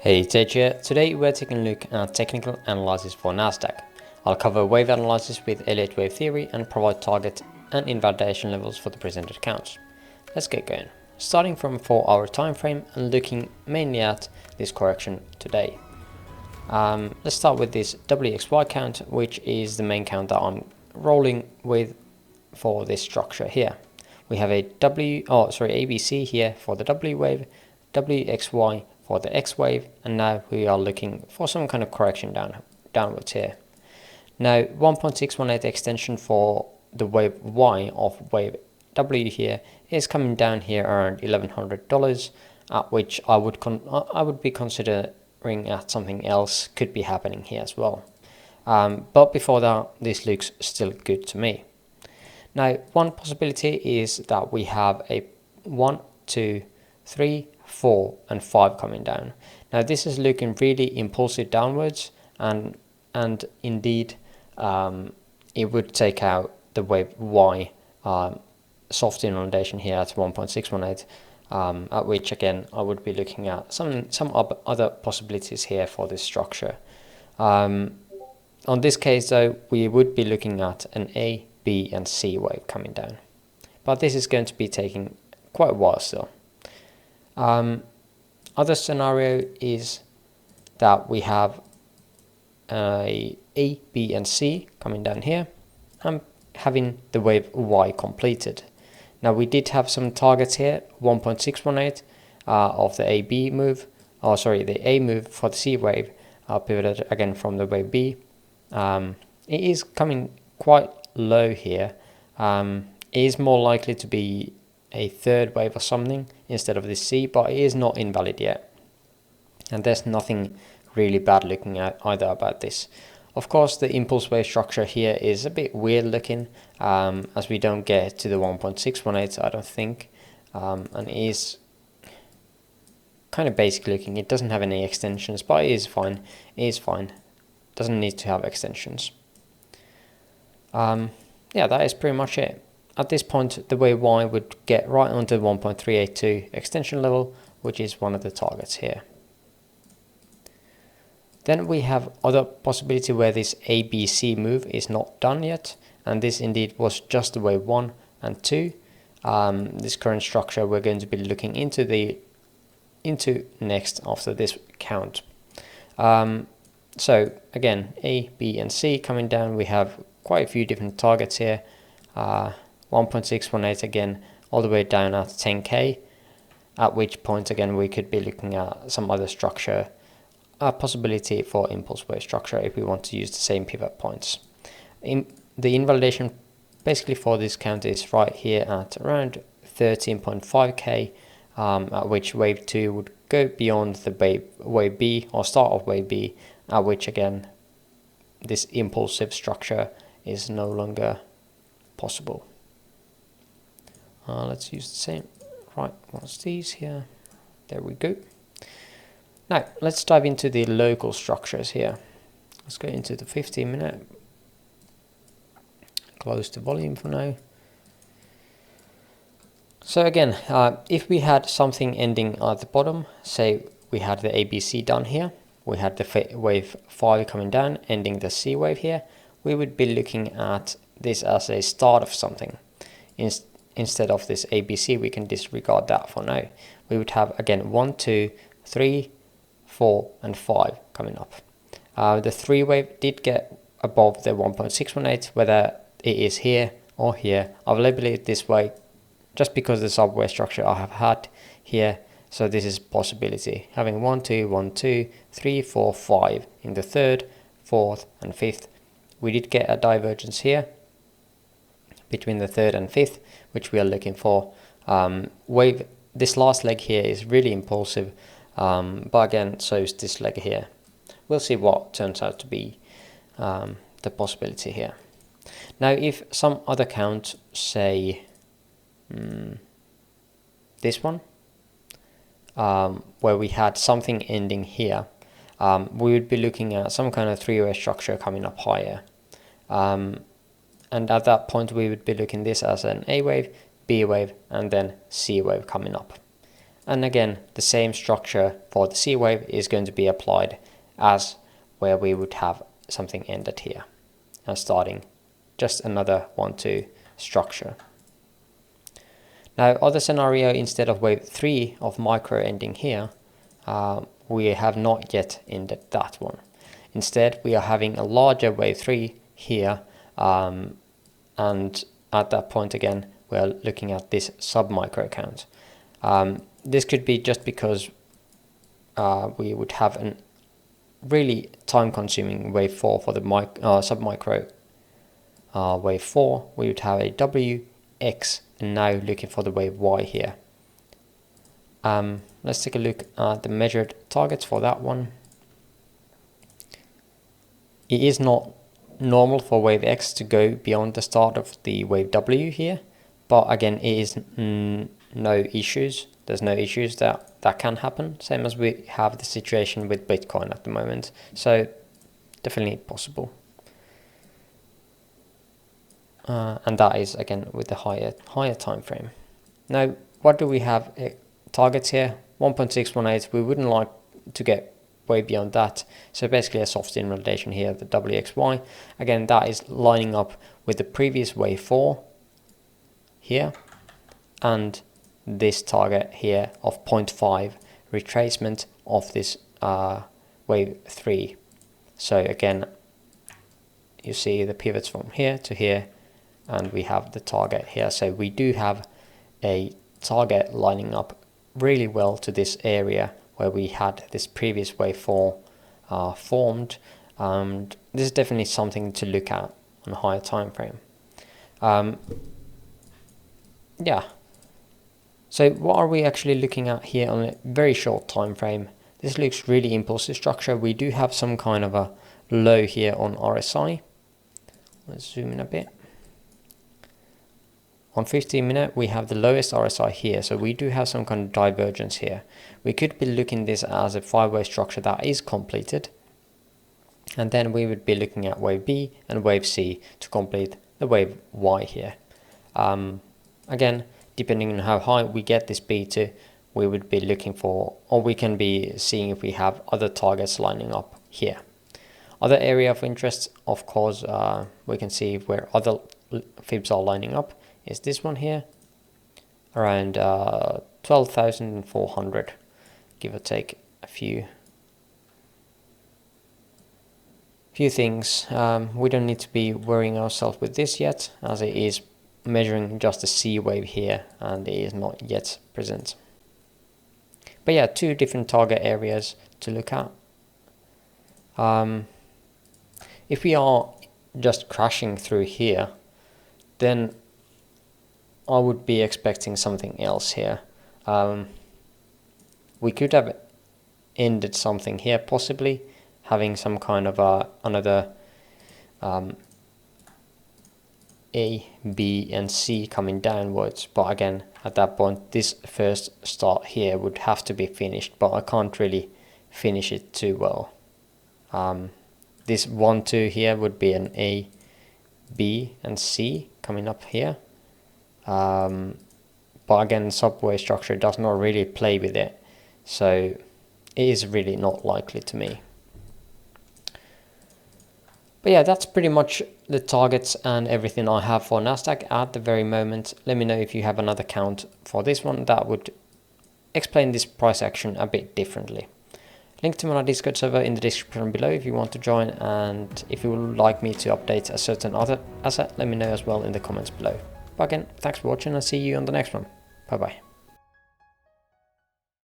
Hey, Tej here. Today we're taking a look at technical analysis for Nasdaq. I'll cover wave analysis with Elliott Wave Theory and provide target and invalidation levels for the presented accounts. Let's get going. Starting from a 4-hour time frame and looking mainly at this correction today. Let's start with this WXY count, which is the main count that I'm rolling with for this structure here. We have a ABC here for the W wave, WXY for the X wave, and now we are looking for some kind of correction downwards here. Now 1.618 extension for the wave Y of wave W here is coming down here around $1,100, at which I would be considering at something else could be happening here as well. But before that, this looks still good to me. Now one possibility is that we have a 1, 2, 3, 4 and 5 coming down. Now this is looking really impulsive downwards, and indeed it would take out the wave Y soft invalidation here at 1.618, at which again I would be looking at some other possibilities here for this structure. On this case though, we would be looking at an A, B and C wave coming down, but this is going to be taking quite a while still. Other scenario is that we have a B and C coming down here and having the wave Y completed. Now we did have some targets here, 1.618 of the AB move, the A move for the C wave, pivoted again from the wave B. It is coming quite low here. It is more likely to be a third wave or something instead of this C, but it is not invalid yet, and there's nothing really bad looking at either about this. Of course, the impulse wave structure here is a bit weird looking, as we don't get to the 1.618, I don't think, and it is kind of basic looking. It doesn't have any extensions, but it is fine. It is fine. Doesn't need to have extensions. Yeah, that is pretty much it. At this point, the wave Y would get right onto 1.382 extension level, which is one of the targets here. Then we have other possibility where this ABC move is not done yet, and this indeed was just the wave 1 and 2. This current structure we're going to be looking into next after this count. So again, A, B and C coming down. We have quite a few different targets here. 1.618 again, all the way down at 10k, at which point again we could be looking at some other structure, a possibility for impulse wave structure if we want to use the same pivot points. The invalidation basically for this count is right here at around 13.5k, at which wave 2 would go beyond the wave B or start of wave B, at which again this impulsive structure is no longer possible. Let's use the same right ones, these here. There we go. Now let's dive into the local structures here. Let's go into the 15-minute. Close the volume for now. So again, if we had something ending at the bottom, say we had the ABC done here, we had the wave 5 coming down, ending the C wave here, we would be looking at this as a start of something. Instead of this ABC, we can disregard that for now. We would have again 1, 2, 3, 4 and 5 coming up. The 3 wave did get above the 1.618, whether it is here or here. I've labeled it this way just because the subway structure I have had here. So this is possibility, having 1, 2, 1, 2, 3, 4, 5 in the 3rd, 4th and 5th. We did get a divergence here between the 3rd and 5th, which we are looking for. This last leg here is really impulsive, but again, so is this leg here. We'll see what turns out to be the possibility here. Now, if some other count, say this one, where we had something ending here, we would be looking at some kind of 3-way structure coming up higher. And at that point we would be looking this as an A wave, B wave and then C wave coming up. And again, the same structure for the C wave is going to be applied as where we would have something ended here and starting just another 1-2 structure. Now, other scenario, instead of wave 3 of micro ending here, we have not yet ended that one. Instead, we are having a larger wave 3 here, and at that point again, we're looking at this sub-micro count. This could be just because we would have an really time-consuming wave 4 for the sub-micro wave 4. We would have a W, X, and now looking for the wave Y here. Let's take a look at the measured targets for that one. It is not normal for wave X to go beyond the start of the wave W here, but again, it is no issues. There's no issues that can happen, same as we have the situation with Bitcoin at the moment. So definitely possible. And that is again with the higher time frame. Now, what do we have targets here? 1.618. We wouldn't like to get way beyond that. So basically a soft invalidation here, the WXY. Again, that is lining up with the previous wave 4 here and this target here of 0.5 retracement of this wave 3. So again, you see the pivots from here to here, and we have the target here. So we do have a target lining up really well to this area where we had this previous wave 4 formed. And this is definitely something to look at on a higher time frame. Yeah. So what are we actually looking at here on a very short time frame? This looks really impulsive structure. We do have some kind of a low here on RSI. Let's zoom in a bit. On 15 minute, we have the lowest RSI here, so we do have some kind of divergence here. We could be looking at this as a 5-way structure that is completed, and then we would be looking at wave B and wave C to complete the wave Y here. Again, depending on how high we get this B to, we would be looking for, or we can be seeing if we have other targets lining up here. Other area of interest, of course, we can see where other fibs are lining up is this one here, around 12,400, give or take a few things. We don't need to be worrying ourselves with this yet, as it is measuring just a C wave here and it is not yet present. But yeah, two different target areas to look at. If we are just crashing through here, then I would be expecting something else here. We could have ended something here, possibly having some kind of another A, B and C coming downwards, but again at that point this first start here would have to be finished, but I can't really finish it too well. This 1-2 here would be an A, B and C coming up here. But again, subway structure does not really play with it, so it is really not likely to me. But yeah, that's pretty much the targets and everything I have for Nasdaq at the very moment. Let me know if you have another count for this one that would explain this price action a bit differently. Link to my Discord server in the description below if you want to join, and if you would like me to update a certain other asset, let me know as well in the comments below. But again, thanks for watching and see you on the next one. Bye bye.